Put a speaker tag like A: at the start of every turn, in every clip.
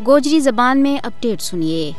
A: گوجری زبان میں اپڈیٹ سنیے۔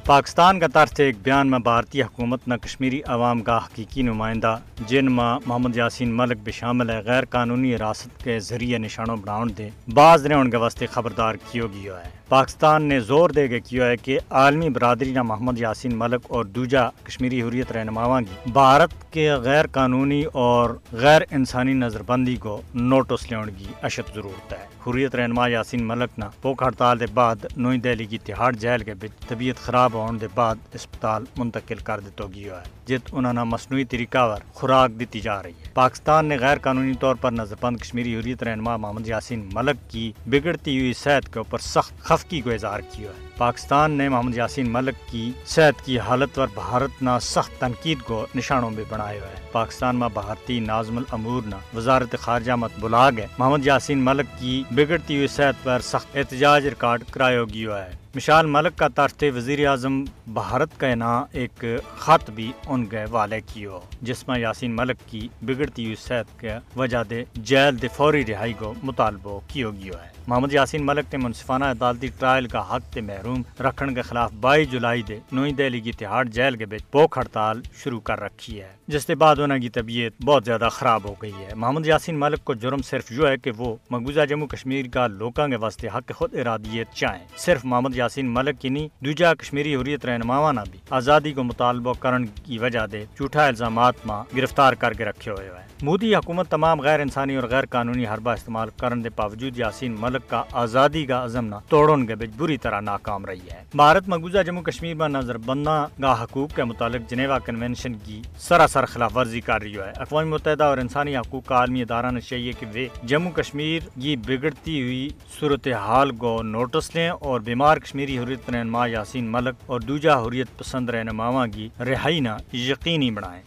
B: پاکستان کا طرف سے ایک بیان میں بھارتی حکومت نہ کشمیری عوام کا حقیقی نمائندہ جن میں محمد یاسین ملک بھی شامل ہے غیر قانونی حراست کے ذریعے نشانوں بناؤ دے باز نے ان کے واسطے خبردار کیو گیا ہے۔ پاکستان نے زور دے کے کیا ہے کہ عالمی برادری نہ محمد یاسین ملک اور دوجا کشمیری حریت رہنماواں کی بھارت کے غیر قانونی اور غیر انسانی نظر بندی کو نوٹس لینے کی اشد ضرورت ہے۔ حریت رہنما یاسین ملک نہ بھوک ہڑتال کے بعد نئی دہلی کی تہاڑ جیل کے بچ طبیعت خراب ہونے کے بعد اسپتال منتقل کر دیتا گیا ہے جت انہوں مصنوعی طریقہ پر خوراک دیتی جا رہی ہے۔ پاکستان نے غیر قانونی طور پر نظر بند کشمیری حریت رہنما محمد یاسین ملک کی بگڑتی ہوئی صحت کے اوپر سخت خفگی کو اظہار کیا ہے۔ پاکستان نے محمد یاسین ملک کی صحت کی حالت پر بھارت نہ سخت تنقید کو نشانوں میں بنایا ہوا ہے۔ پاکستان میں بھارتی ناظم الامور نہ وزارت خارجہ مت بلاگ ہے محمد یاسین ملک کی بگڑتی ہوئی صحت پر سخت احتجاج ریکارڈ کرایا گیا ہے۔ مشال ملک کا طرف سے وزیر اعظم بھارت کا نام ایک خط بھی ان کے والے کیو جس میں یاسین ملک کی بگڑتی ہوئی صحت کے وجہ دے جیل دے فوری رہائی کو مطالبہ کیا گیا ہے۔ محمد یاسین ملک نے منصفانہ عدالتی ٹرائل کا حق تے محروم رکھنے کے خلاف 22 جولائی دے نئی دہلی کی تہاڑ جیل کے بچ بھوک ہڑتال شروع کر رکھی ہے جس کے بعد انہوں کی طبیعت بہت زیادہ خراب ہو گئی ہے۔ محمد یاسین ملک کو جرم صرف یہ ہے کہ وہ مقبوضہ جموں کشمیر کا لوگوں کے واسطے حق خود ارادیت چاہیں۔ صرف محمد یاسین ملک کی نہیں دوجا کشمیری حریت رہنماواں نہ بھی آزادی کو مطالبہ کرنے کی وجہ دے جھوٹا الزامات میں گرفتار کر کے رکھے ہوئے ہیں۔ مودی حکومت تمام غیر انسانی اور غیر قانونی حربہ استعمال کرنے کے باوجود یاسین ملک کا آزادی کا عزم نہ توڑنے کے بچ بری طرح ناکام رہی ہے۔ بھارت مقبوضہ جموں کشمیر میں نظر بندہ کا حقوق کے متعلق جنیوا کنونشن کی سراسر خلاف ورزی کر رہی ہے۔ اقوام متحدہ اور انسانی حقوق کا عالمی ادارہ نے چاہیے کہ وہ جموں کشمیر کی بگڑتی ہوئی صورتحال کو نوٹس لیں اور بیمار کشمیری حریت رہنما یاسین ملک اور دوجا حریت پسند رہنماواں کی رہائی نہ یقینی بنائیں۔